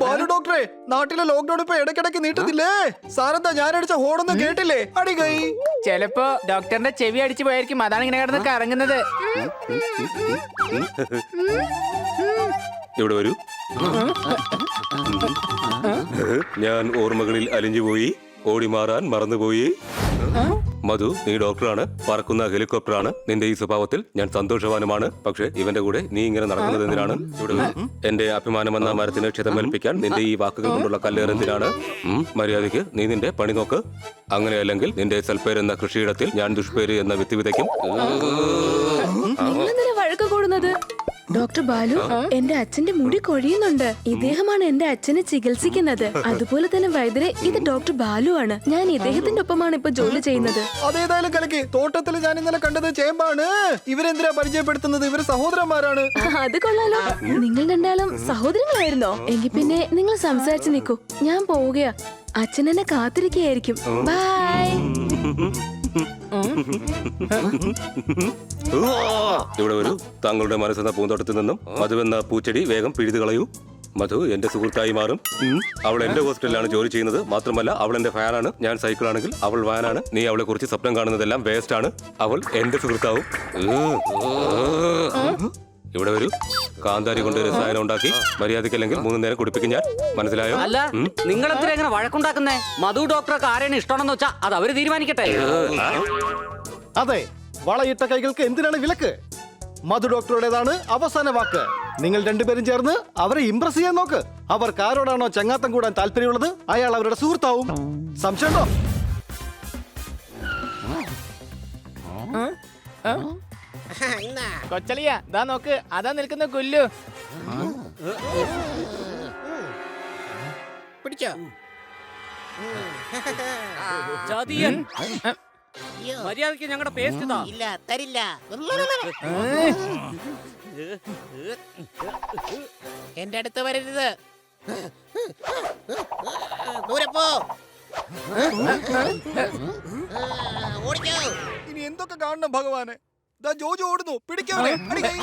ബാലു ഡോക്ടറെ, നാട്ടിലെ ലോക്ക്ഡൌൺ ഇപ്പൊ ഇടയ്ക്കിടയ്ക്ക് നീട്ടുന്നില്ലേ? സാറെന്താ ഞാനടിച്ച ഹോണൊന്നും കേട്ടില്ലേ? അടി കൈ. ചിലപ്പോ ഡോക്ടറിന്റെ ചെവി അടിച്ചു പോയായിരിക്കും, അതാണ് ഇങ്ങനെ കിടന്ന് കറങ്ങുന്നത്. ഇവിടെ വരൂ. ഞാൻ ഓർമ്മകളിൽ അലിഞ്ഞുപോയി, ഓടി മാറാൻ മറന്നുപോയി. മധു, നീ ഡോക്ടറാണ്, പറക്കുന്ന ഹെലികോപ്റ്ററാണ്. നിന്റെ ഈ സ്വഭാവത്തിൽ ഞാൻ സന്തോഷവാനുമാണ്. പക്ഷെ ഇവന്റെ കൂടെ നീ ഇങ്ങനെ നടക്കുന്നത് എന്തിനാണ്? ഇവിടെ എന്റെ അഭിമാനമെന്ന മരത്തിന് ക്ഷതമേൽപ്പിക്കാൻ നിന്റെ ഈ വാക്കുകൾ കൊണ്ടുള്ള കല്ലേറെന്തിനാണ്? മര്യാദയ്ക്ക് നീ നിന്റെ പണി നോക്ക്. അങ്ങനെയല്ലെങ്കിൽ നിന്റെ സൽപ്പേര് എന്ന കൃഷിയിടത്തിൽ ഞാൻ ദുഷ്പേര് എന്ന വിത്ത് വിതയ്ക്കും. വഴക്ക് കൂടുന്നത് ഡോക്ടർ ബാലു, എന്റെ അച്ഛന്റെ മുടി കൊഴിയുന്നുണ്ട്. ഇദ്ദേഹമാണ് എന്റെ അച്ഛനെ ചികിത്സിക്കുന്നത്. അതുപോലെ തന്നെ വൈദ്യരെ, ഇത് ഡോക്ടർ ബാലു ആണ്. ഞാൻ ഇദ്ദേഹത്തിന്റെ ഒപ്പമാണ് ഇപ്പൊ ജോലി ചെയ്യുന്നത്. അതേതായാലും കലക്കി. തോട്ടത്തിൽ ഞാൻ ഇന്നലെ കണ്ടത് ചേമ്പാണ്. ഇവരെന്തിനാ പരിചയപ്പെടുത്തുന്നത്? ഇവര് സഹോദരന്മാരാണ്. അത് കൊള്ളാലോ. നിങ്ങൾ രണ്ടാളും സഹോദരങ്ങളായിരുന്നോ? എങ്കിൽ പിന്നെ നിങ്ങൾ സംസാരിച്ചു നിൽക്കൂ, ഞാൻ പോവുകയാ. അച്ഛൻ എന്നെ കാത്തിരിക്കുകയായിരിക്കും. ബൈ. ഇവിടെ വരൂ. താങ്കളുടെ മനസ്സെന്ന പൂന്തോട്ടത്തിൽ നിന്നും മധുവെന്ന പൂച്ചെടി വേഗം പിഴുതു കളയൂ. മധു എന്റെ സുഹൃത്തായി മാറും. അവൾ എന്റെ ഹോസ്റ്റലിലാണ് ജോലി ചെയ്യുന്നത്. മാത്രമല്ല അവൾ എന്റെ ഫാനാണ്. ഞാൻ സൈക്കിളാണെങ്കിൽ അവൾ വാനാണ്. നീ അവളെ കുറിച്ച് സ്വപ്നം കാണുന്നതെല്ലാം വേസ്റ്റ് ആണ്. അവൾ എന്റെ സുഹൃത്താവും. ഇവിടെ വരൂ. കാന്താരി കൊണ്ട് രസായനം ഉണ്ടാക്കി മര്യാദയ്ക്കല്ലെങ്കിൽ 3 നേരം കുടിപ്പിക്കും ഞാൻ. മനസ്സിലായോ? അല്ല, നിങ്ങൾ എന്തിനാ ഇങ്ങനെ വഴക്കുണ്ടാക്കുന്നേ? മധു ഡോക്ടർക്ക് ആരെയാണ് ഇഷ്ടമാണെന്ന് വെച്ചാ അത് അവര് തീരുമാനിക്കട്ടെ. അതെ, വളയിട്ട കൈകൾക്ക് എന്തിനാണ് വിലക്ക്? മധു ഡോക്ടറുടേതാണ് അവസാന വാക്ക്. നിങ്ങൾ രണ്ടുപേരും ചേർന്ന് അവരെ ഇംപ്രസ് ചെയ്യാൻ നോക്ക്. അവർക്ക് ആരോടാണോ ചങ്ങാത്തം കൂടാൻ താല്പര്യമുള്ളത് അയാൾ അവരുടെ സുഹൃത്താവും. സംശയമുണ്ടോ? കൊച്ചളിയ, ദാ നോക്ക്, അതാ നിൽക്കുന്ന കൊല്ലു. പിടിച്ചോ. ചതിയൻ. മര്യാദയ്ക്ക് ഞങ്ങളുടെ പേസ്റ്റ് താ. ഇല്ല, തരില്ല. എന്റെ അടുത്ത് വരരുത്. ദൂരെ പോ. ഓടിക്കോ. ഇനി എന്തൊക്കെ കാണണം ഭഗവാനെ? ദാ ജോജു ഓടുന്നു. പിടിക്കവനെ. അടി കൈ.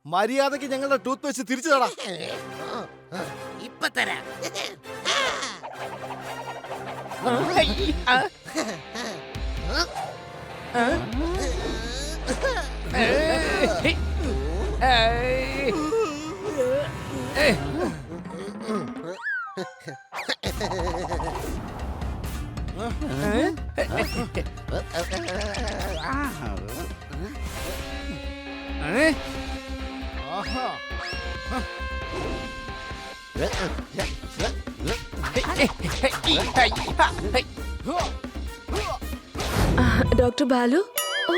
മര്യാദക്ക് ഞങ്ങളുടെ ടൂത്ത് പേസ്റ്റ് തിരിച്ചു തടാ. ഇപ്പൊ തരാം. ഡോക്ടർ ബാലു. ഓ,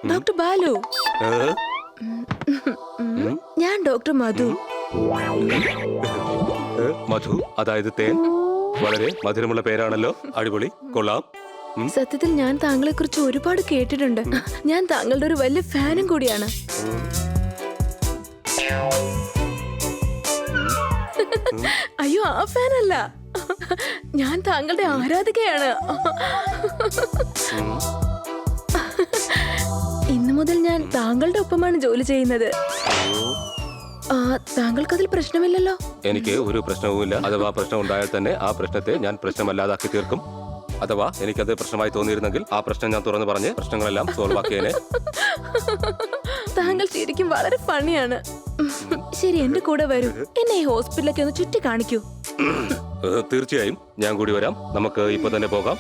ഡോക്ടർ ബാലു. ഞാൻ ഡോക്ടർ മധു. മധു, അതായത് തേൻ. വളരെ മധുരമുള്ള പേരാണല്ലോ. അടിപൊളി, കൊള്ളാം. സത്യത്തിൽ ഞാൻ താങ്കളെ കുറിച്ച് ഒരുപാട് കേട്ടിട്ടുണ്ട്. ഞാൻ താങ്കളുടെ ഒരു വലിയ ഫാനും കൂടിയാണ്. അയ്യോ ആ ഫാനല്ല, ഞാൻ താങ്കളുടെ ആരാധികയാണ്. ഇന്നു മുതൽ ഞാൻ താങ്കളുടെ ഒപ്പമാണ് ജോലി ചെയ്യുന്നത്. താങ്കൾക്കതിൽ പ്രശ്നമില്ലല്ലോ? എനിക്ക് ഒരു പ്രശ്നവുമില്ല. അഥവാ പ്രശ്നം ഉണ്ടായാൽ തന്നെ ആ പ്രശ്നത്തെ ഞാൻ പ്രശ്നമല്ലാതാക്കി തീർക്കും. അഥവാ എനിക്കത് പ്രശ്നമായി തോന്നിയിരുന്നെങ്കിൽ ആ പ്രശ്നം ഞാൻ തുറന്നു പറഞ്ഞ് പ്രശ്നങ്ങളെല്ലാം സോൾവ് ആക്കിയേനെ. താങ്കൾ ശരിക്കും വളരെ ഫണിയാണ്. ശരി, എന്റെ കൂടെ വരൂ. എന്നെ ഈ ഹോസ്പിറ്റലിലേക്ക് ഒന്ന് ചുറ്റി കാണിക്കൂ. തീർച്ചയായും ഞാൻ കൂടി വരാം. നമുക്ക് ഇപ്പൊ തന്നെ പോകാം.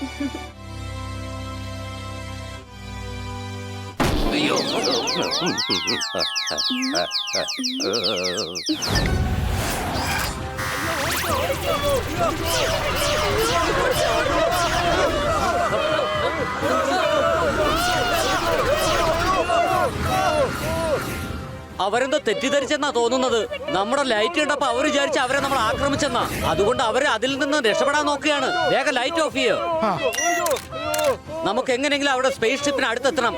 അയ്യോ. അവരെന്തോ തെറ്റിദ്ധരിച്ചെന്നാ തോന്നുന്നത്. നമ്മുടെ ലൈറ്റ് കണ്ടപ്പോ അവർ വിചാരിച്ച അവരെ നമ്മൾ ആക്രമിച്ചെന്നാ. അതുകൊണ്ട് അവര് അതിൽ നിന്ന് രക്ഷപ്പെടാൻ നോക്കുകയാണ്. വേഗം ലൈറ്റ് ഓഫ് ചെയ്യോ. നമുക്ക് എങ്ങനെയെങ്കിലും അവിടെ സ്പേസ് ഷിപ്പിന് അടുത്തെത്തണം.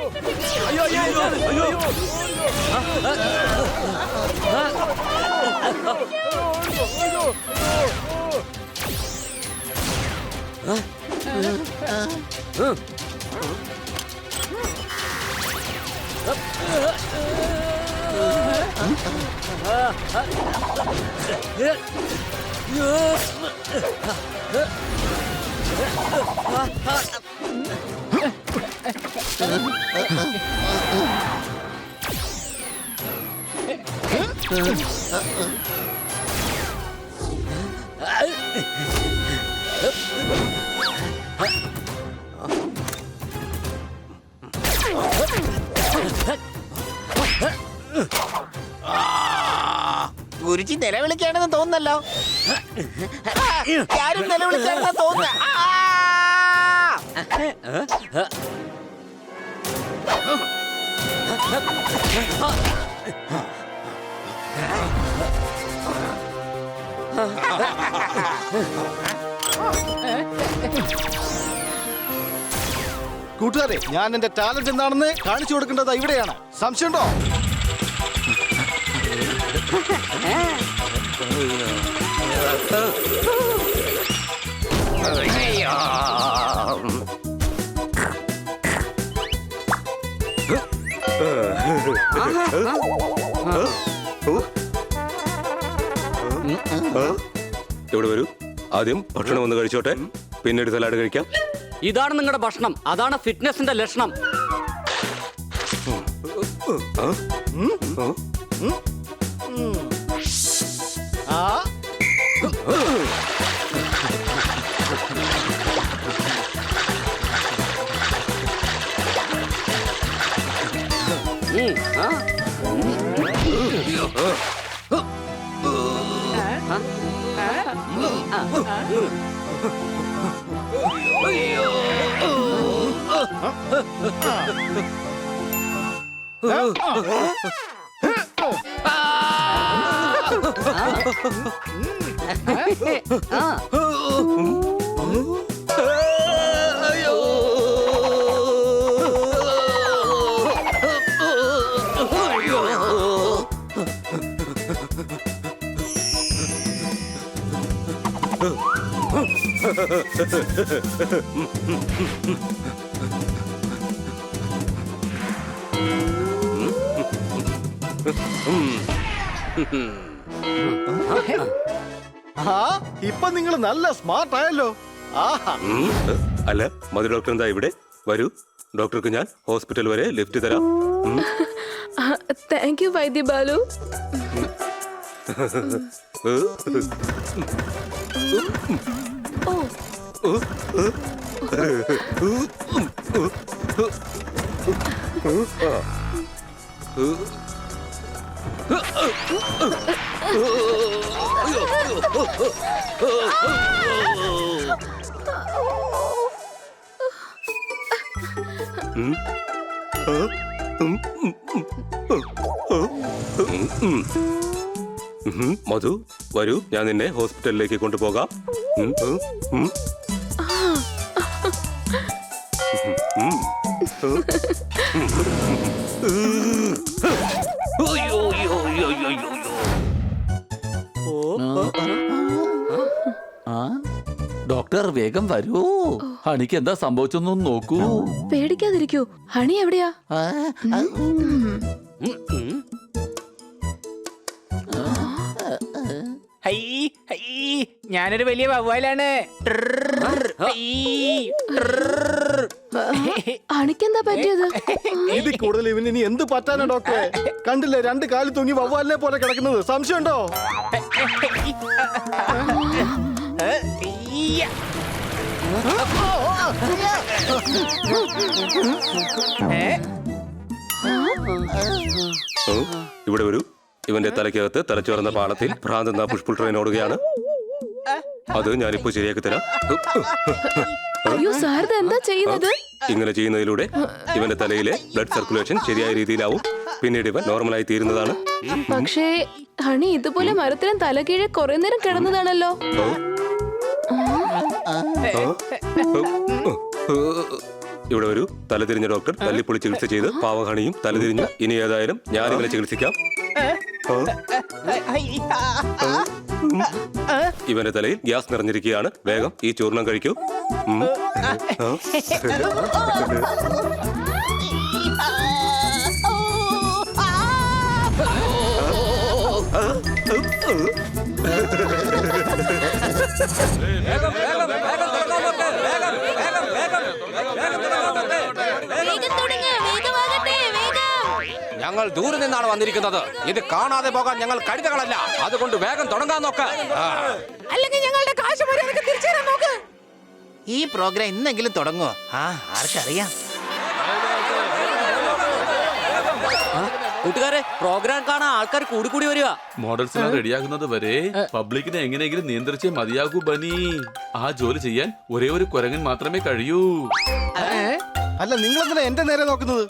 ഗുരുജി നിലവിളിക്കാണെന്ന് തോന്നുന്നല്ലോ. ആരും നിലവിളിക്കാണെന്ന് തോന്നുന്ന. കൂട്ടുകാരെ, ഞാൻ എന്റെ ടാലന്റ് എന്താണെന്ന് കാണിച്ചു കൊടുക്കേണ്ടത് ഇവിടെയാണ്. സംശയമുണ്ടോ? ഇവിടെ വരൂ. ആദ്യം ഭക്ഷണം ഒന്ന് കഴിച്ചോട്ടെ, പിന്നീട് സലാഡ് കഴിക്കാം. ഇതാണ് നിങ്ങളുടെ ഭക്ഷണം. അതാണ് ഫിറ്റ്നസിന്റെ ലക്ഷണം. ഇപ്പൊ നിങ്ങൾ നല്ല സ്മാർട്ട് ആയല്ലോ. ആഹാ. അല്ല, മധു ഡോക്ടർ എന്താ ഇവിടെ? വരൂ, ഡോക്ടർക്ക് ഞാൻ ഹോസ്പിറ്റൽ വരെ ലിഫ്റ്റ് തരാം. താങ്ക് യു വൈദ്യ ബാലു. മധു, വരൂ, ഞാൻ നിന്നെ ഹോസ്പിറ്റലിലേക്ക് കൊണ്ടുപോകാം. ഡോക്ടർ വേഗം വരൂ. ഹണിക്ക് എന്താ സംഭവിച്ചൊന്നും നോക്കൂ. പേടിക്കാതിരിക്കൂ. ഹണി എവിടെയാ? ഹൈ ഹൈ ഞാനൊരു വലിയ വവ്വാലാണ്. ഹണിക്കെന്താ പറ്റിയത്? ഇതിൽ കൂടുതൽ ഇവന് ഇനി എന്ത് പറ്റാനാ ഡോക്ടറെ? കണ്ടില്ലേ 2 കാല് തൂങ്ങി വവ്വാലിനെ പോലെ കിടക്കുന്നത്. സംശയമുണ്ടോ? ഇവിടെ വരൂ. ഇവന്റെ തലയ്ക്കകത്ത് തലച്ചോർന്ന പാളത്തിൽ ഭ്രാന്തെന്ന പുഷ്പുൾ ട്രെയിൻ ഓടുകയാണ്. അത് ഞാനിപ്പോ ശരിയാക്കി തരാം. അയ്യോ സാർ എന്താ ചെയ്യുന്നത്? ഇങ്ങനെ ചെയ്യുന്നതിലൂടെ ഇവന്റെ തലയിലെ ബ്ലഡ് സർക്കുലേഷൻ ശരിയായ രീതിയിലാവും. പിന്നീട് ഇവൻ നോർമലായി തീരുന്നതാണ്. പക്ഷേ ഹണി ഇതുപോലെ മരത്തിലും തലകീഴെ കുറെ നേരം കിടന്നതാണല്ലോ. ഇവിടെ വരൂ. തലതിരിഞ്ഞ ഡോക്ടർ തല്ലിപ്പൊളി ചികിത്സ ചെയ്ത് പാവഹണിയും തലതിരിഞ്ഞു. ഇനി ഏതായാലും ഞാൻ ഇവനെ ചികിത്സിക്കാം. ഇവന്റെ തലയിൽ ഗ്യാസ് നിറഞ്ഞിരിക്കുകയാണ്. വേഗം ഈ ചൂർണം കഴിക്കൂ. ഞങ്ങൾ ദൂരെ നിന്നാണ് വന്നിരിക്കുന്നത്. ഇത് കാണാതെ പോകാൻ ഞങ്ങൾ കഴുതകളല്ല. അതുകൊണ്ട് വേഗം തുടങ്ങാൻ നോക്ക്. അല്ലെങ്കിൽ ഞങ്ങളുടെ കാശ് തിരിച്ചു തരാൻ നോക്ക്. ഈ പ്രോഗ്രാം ഇന്നെങ്കിലും തുടങ്ങുമോ? ആർക്കറിയാം. കൂട്ടുകാരെ, പ്രോഗ്രാം കാണാൻ ആൾക്കാർ കൂടി വരിക. മോഡൽസിനെ റെഡിയാകുന്നത് വരെ പബ്ലിക്കിനെ എങ്ങനെയെങ്കിലും നിയന്ത്രിച്ചേ മതിയാകൂ ബനി. ആ ജോലി ചെയ്യാൻ ഒരേ ഒരു കുരങ്ങൻ മാത്രമേ കഴിയൂ. അല്ല, നിങ്ങൾ എന്തിനാ എന്റെ നേരെ നോക്കുന്നത്?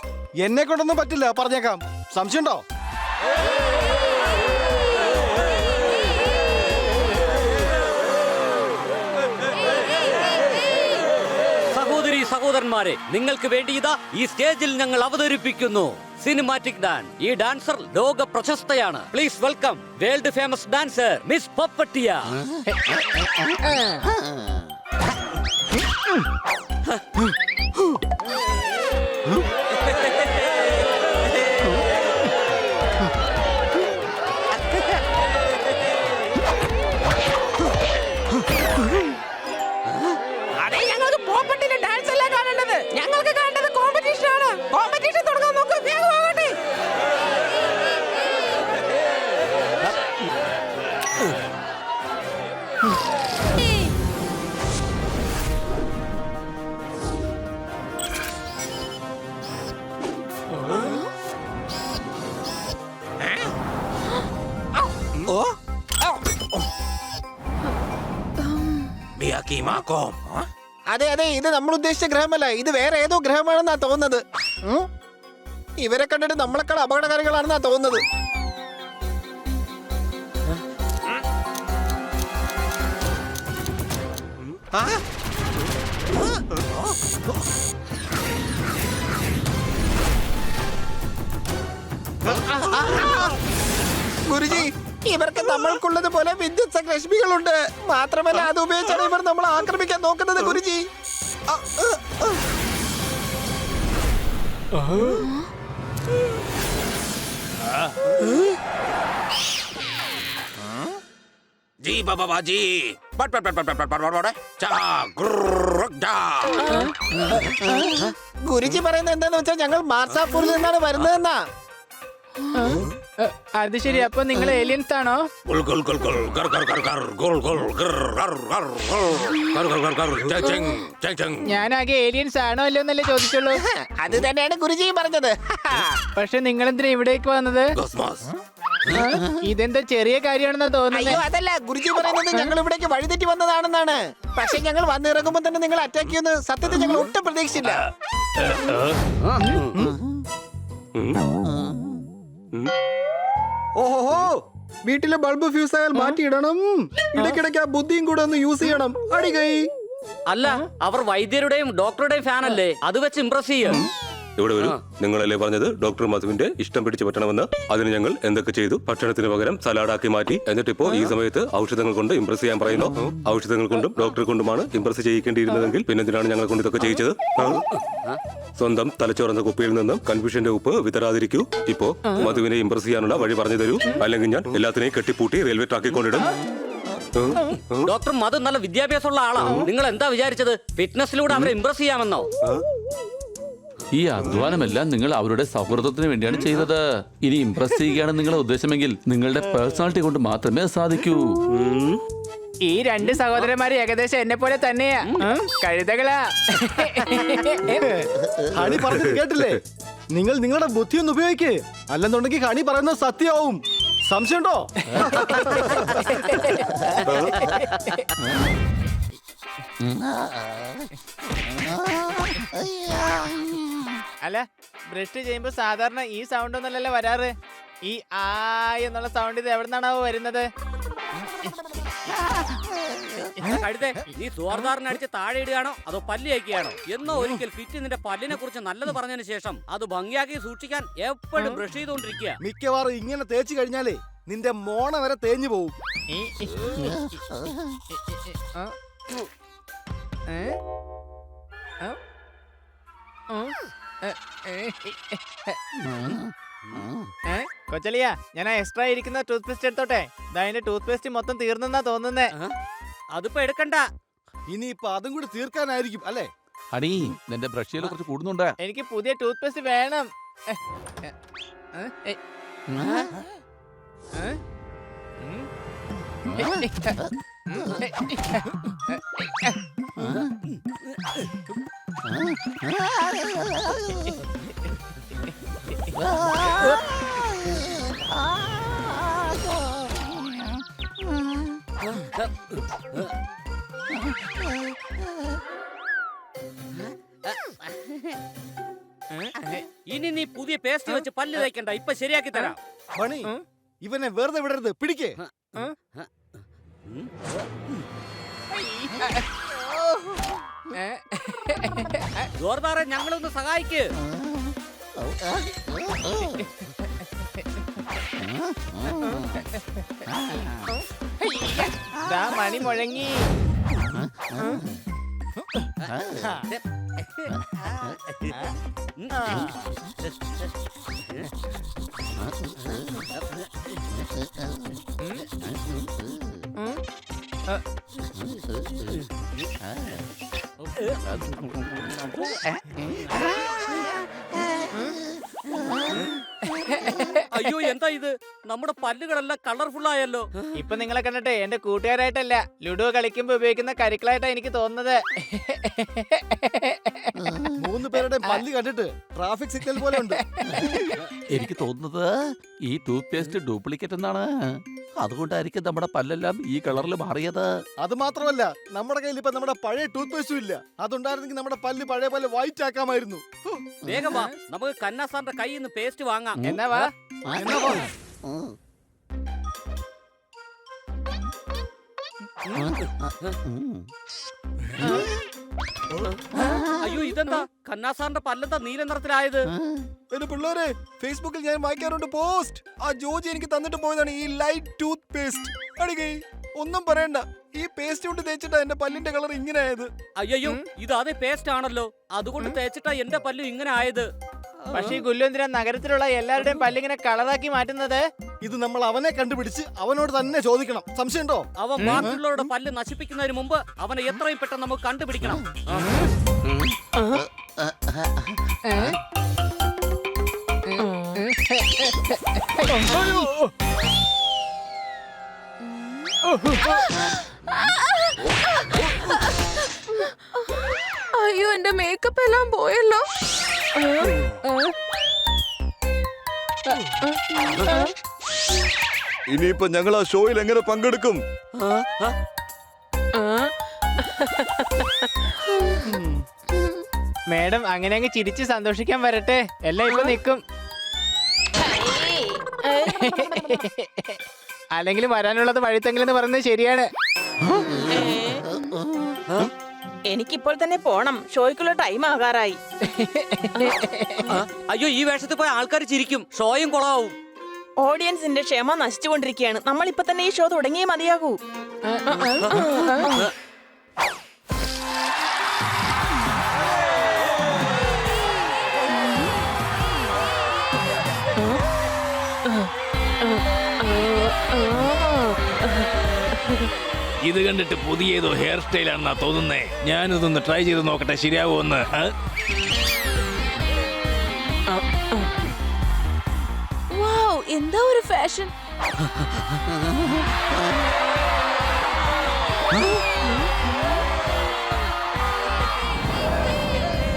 എന്നെ കൊണ്ടൊന്നും പറ്റില്ല, പറഞ്ഞേക്കാം. സംശയമുണ്ടോ? സഹോദരന്മാരെ, നിങ്ങൾക്ക് വേണ്ടി ഇതാ ഈ സ്റ്റേജിൽ ഞങ്ങൾ അവതരിപ്പിക്കുന്നു സിനിമാറ്റിക് ഡാൻസ്. ഈ ഡാൻസർ ലോക പ്രശസ്തയാണ്. Please welcome world famous dancer miss Pappattiya. അതെ അതെ, ഇത് നമ്മൾ ഉദ്ദേശിച്ച ഗ്രഹമല്ല. ഇത് വേറെ ഏതോ ഗ്രഹമാണെന്നാ തോന്നുന്നത്. ഇവരെ കണ്ടിട്ട് നമ്മളെക്കാൾ അപകടകാരികളാണെന്നാ തോന്നുന്നത്. ഗുരുജി, ഇവർക്ക് നമ്മൾക്കുള്ളത് പോലെ വിദ്യുത് രശ്മികളുണ്ട്. മാത്രമല്ല അത് ഉപയോഗിച്ചാണ് ഇവർ നമ്മളെ ആക്രമിക്കാൻ നോക്കുന്നത്. ഗുരുജി, ജി ബാബാ ജി. ഗുരുജി പറയുന്നത് എന്താന്ന് വെച്ചാൽ ഞങ്ങൾ മാർസാപ്പൂരിൽ നിന്നാണ് വരുന്നതെന്നാ. അത് ശരി. അപ്പൊ നിങ്ങൾ ഏലിയൻസ് ആണോ? ഞാനാകെ ഏലിയൻസ് ആണോ അല്ലോ എന്നല്ലേ ചോദിച്ചുള്ളൂ. അത് തന്നെയാണ് ഗുരുജി പറഞ്ഞത്. പക്ഷെ നിങ്ങൾ എന്തിനാ ഇവിടേക്ക് വന്നത്? ഇതെന്താ ചെറിയ കാര്യമാണെന്നാ തോന്നുന്നത്. അയ്യോ അതല്ല, ഗുരുജി പറയുന്നത് ഞങ്ങൾ ഇവിടേക്ക് വഴിതെറ്റി വന്നതാണെന്നാണ്. പക്ഷെ ഞങ്ങൾ വന്നിറങ്ങുമ്പോ തന്നെ നിങ്ങൾ അറ്റാക്ക് ചെയ്യുന്ന സത്യത്തിൽ ഞങ്ങൾ ഒട്ടും പ്രതീക്ഷിച്ചില്ല. ഓഹോ, വീട്ടിലെ ബൾബ് ഫ്യൂസ് ആയാൽ മാറ്റിയിടണം. ഇടയ്ക്കിടയ്ക്ക് ആ ബുദ്ധിയും കൂടെ ഒന്ന് യൂസ് ചെയ്യണം. അടികൈ. അല്ല, അവർ വൈദ്യരുടെയും ഡോക്ടറുടെയും ഫാൻ അല്ലേ? അത് വെച്ച് ഇംപ്രസ് ചെയ്യും. ഇവിടെ വരൂ. നിങ്ങളല്ലേ പറഞ്ഞത് ഡോക്ടർ മധുവിന്റെ ഇഷ്ടം പിടിച്ചു പറ്റണമെന്ന്? അതിന് ഞങ്ങൾ എന്തൊക്കെ ചെയ്തു? ഭക്ഷണത്തിന് പകരം സലാഡാക്കി മാറ്റി. എന്നിട്ടിപ്പോ ഈ സമയത്ത് ഔഷധങ്ങൾ കൊണ്ട് ഇംപ്രസ് ചെയ്യാൻ പറയുന്നു. ഔഷധങ്ങൾ കൊണ്ടും ഡോക്ടറെ കൊണ്ടുമാണ് ഇംപ്രസ് ചെയ്യിക്കേണ്ടിയിരുന്നതെങ്കിൽ പിന്നെന്തിനാണ് ഞങ്ങളെ കൊണ്ട് ഇതൊക്കെ ചെയ്യിച്ചത്? സ്വന്തം തലച്ചോറന്ന കുപ്പിയിൽ നിന്നും കൺഫ്യൂഷന്റെ ഉപ്പ് വിതരാതിരിക്കൂ. ഇപ്പോ മധുവിനെ ഇംപ്രസ് ചെയ്യാനുള്ള വഴി പറഞ്ഞു തരൂ, അല്ലെങ്കിൽ ഞാൻ എല്ലാത്തിനെയും കെട്ടിപ്പൂട്ടി റെയിൽവേ ട്രാക്കിൽ കൊണ്ടിടും. ഡോക്ടർ മധു നല്ല വിദ്യാഭ്യാസമുള്ള ആളാ. നിങ്ങൾ എന്താ വിചാരിച്ചത്? ഫിറ്റ്നസിലൂടെ അവരെ ഇംപ്രസ് ചെയ്യാമെന്നോ? ഈ അധ്വാനമെല്ലാം നിങ്ങൾ അവരുടെ സൗഹൃദത്തിന് വേണ്ടിയാണ് ചെയ്തത്. ഇനി ഇംപ്രസ് ചെയ്യുകയാണ് നിങ്ങളുടെ ഉദ്ദേശമെങ്കിൽ നിങ്ങളുടെ പേഴ്സണാലിറ്റി കൊണ്ട് മാത്രമേ അത് സാധിക്കൂ. ഈ രണ്ട് സഹോദരന്മാര് ഏകദേശം എന്നെ പോലെ തന്നെയാ. കഴുതകളാ. ഹണി പറഞ്ഞത് കേട്ടില്ലേ? നിങ്ങൾ നിങ്ങളുടെ ബുദ്ധി ഒന്ന് ഉപയോഗിക്കേ, അല്ലെന്നുണ്ടെങ്കിൽ ഹണി പറയുന്നത് സത്യമാവും. സംശയമുണ്ടോ? അല്ല, ബ്രഷ് ചെയ്യുമ്പോ സാധാരണ ഈ സൗണ്ട് ഒന്നല്ലല്ലോ വരാറ്. ഈ ആ എന്നുള്ള സൗണ്ട് ഇത് എവിടെ നിന്നാണാവോ വരുന്നത്? കഴുതേ, നീ സുവർദാറിനെ അടിച്ച് താഴെ ഇടുകയാണോ അതോ പല്ല് തേക്കുകയാണോ? എന്നോ ഒരിക്കൽ ഫിറ്റ് നിന്റെ പല്ലിനെ കുറിച്ച് നല്ലത് പറഞ്ഞതിന് ശേഷം അത് ഭംഗിയാക്കി സൂക്ഷിക്കാൻ എപ്പോഴും ബ്രഷ് ചെയ്തുകൊണ്ടിരിക്കുക. മിക്കവാറും ഇങ്ങനെ തേച്ച് കഴിഞ്ഞാലേ നിന്റെ മോണ വരെ തേഞ്ഞു പോവും. കൊച്ചലിയ, ഞാൻ എക്സ്ട്രാ ഇരിക്കുന്ന ടൂത്ത് പേസ്റ്റ് എടുത്തോട്ടെ? അതിന്റെ ടൂത്ത് പേസ്റ്റ് മൊത്തം തീർന്നെന്നാ തോന്നുന്നേ. അതിപ്പോ എടുക്കണ്ട. ഇനിയിപ്പൊ അതും കൂടി തീർക്കാനായിരിക്കും അല്ലേ? ഹണി, നിന്റെ ബ്രഷ് ചെയ്യൽ കുറച്ച് കൂടുന്നുണ്ട്. എനിക്ക് പുതിയ ടൂത്ത് പേസ്റ്റ് വേണം. ഇനി നീ പുതിയ പേസ്റ്റ് വെച്ച് പല്ല് തേക്കണ്ട, ഇപ്പൊ ശരിയാക്കി തരാം. മണി, ഇവനെ വെറുതെ വിടരുത്, പിടിക്കേ. ജോർദാറെ, ഞങ്ങളൊന്ന് സഹായിക്ക്. മണി മുഴങ്ങി. അയ്യോ, എന്താ ഇത്? നമ്മുടെ പല്ലുകളെല്ലാം കളർഫുൾ ആയല്ലോ. ഇപ്പൊ നിങ്ങളെ കണ്ടിട്ട് എന്റെ കൂട്ടുകാരായിട്ടല്ല, ലുഡോ കളിക്കുമ്പോ ഉപയോഗിക്കുന്ന കരുക്കളായിട്ടാ എനിക്ക് തോന്നുന്നത്. 3 പേരുടെ പല്ല് കണ്ടിട്ട് ട്രാഫിക് സിഗ്നൽ പോലെ ഉണ്ട്. എനിക്ക് തോന്നുന്നത് ഈ ടൂത്ത് പേസ്റ്റ് ഡ്യൂപ്ലിക്കേറ്റ് എന്നാണ്. അതുകൊണ്ടായിരിക്കും നമ്മുടെ പല്ലെല്ലാം ഈ കളറിൽ മാറിയത്. അത് മാത്രമല്ല, നമ്മുടെ കയ്യിൽ ഇപ്പൊ നമ്മുടെ പഴയ ടൂത്ത് പേസ്റ്റും ഇല്ല. അതുണ്ടായിരുന്നെങ്കിൽ നമ്മുടെ പല്ല് പഴയ പോലെ വൈറ്റ് ആക്കാമായിരുന്നു. വേഗം വാ, നമുക്ക് കന്നാ സാറിന്റെ കയ്യിൽ നിന്ന് പേസ്റ്റ് വാങ്ങാം. എന്നാ വാ. എന്നാ പോ. അയ്യോ, ഇതെന്താ? കന്നാ സാറിന്റെ പല്ലെന്താ നീല നിറത്തിലായത്? എന്റെ പിള്ളേരെ, ഫേസ്ബുക്കിൽ ഞാൻ വായിക്കാറുണ്ട് പോസ്റ്റ്. ആ ജോജി എനിക്ക് തന്നിട്ട് പോയതാണ് ഈ ലൈറ്റ് ടൂത്ത് പേസ്റ്റ്. അടികൈ ഒന്നും പറയണ്ട, ഈ പേസ്റ്റ് കൊണ്ട് തേച്ചിട്ടാ എന്റെ പല്ലിന്റെ കളർ ഇങ്ങനെ ആയത്. അയ്യോ, ഇത് അതേ പേസ്റ്റ് ആണല്ലോ. അതുകൊണ്ട് തേച്ചിട്ടാ എന്റെ പല്ല് ഇങ്ങനെ ആയത്. പക്ഷേ ഈ ഗുല്ലുന്തിര നഗരത്തിലുള്ള എല്ലാവരുടെയും പല്ലിങ്ങനെ കളറാക്കി മാറ്റുന്നത്? ഇത് നമ്മൾ അവനെ കണ്ടുപിടിച്ച് അവനോട് തന്നെ ചോദിക്കണം. സംശയമുണ്ടോ? അവൻ ബാക്കിയുള്ളവരുടെ പല്ല് നശിപ്പിക്കുന്നതിന് മുമ്പ് അവനെ എത്രയും പെട്ടെന്ന് നമുക്ക് കണ്ടുപിടിക്കണം. അയ്യോ, എന്റെ മേക്കപ്പ് എല്ലാം പോയല്ലോ. ഇനിയിപ്പോ ഞങ്ങൾ ആ ഷോയിൽ എങ്ങനെ പങ്കെടുക്കും? മേഡം, അങ്ങനെ അങ്ങ് ചിരിച്ച് സന്തോഷിക്കാൻ വരട്ടെ. എല്ലാം ഇപ്പൊ നിക്കും. അല്ലെങ്കിൽ വരാനുള്ളത് വഴിത്തെങ്കിലെന്ന് പറയുന്നത് ശരിയാണ്. എനിക്കിപ്പോൾ തന്നെ പോണം. ഷോയ്ക്കുള്ള ടൈം ആകാറായി. അയ്യോ, ഈ വേഷത്തിൽ പോയ ആൾക്കാർ ചിരിക്കും, ഷോയും കുളമാവും. ഓഡിയൻസിന്റെ ക്ഷമ നശിച്ചുകൊണ്ടിരിക്കുകയാണ്. നമ്മൾ ഇപ്പൊ തന്നെ ഈ ഷോ തുടങ്ങിയേ മതിയാകൂ. ഇത് കണ്ടിട്ട് പുതിയ ഏതോ ഹെയർ സ്റ്റൈൽ ആണെന്നാ തോന്നുന്നേ. ഞാനിതൊന്ന് ട്രൈ ചെയ്ത് നോക്കട്ടെ, ശരിയാവുമെന്ന്. വൗ, എന്താ ഒരു ഫാഷൻ.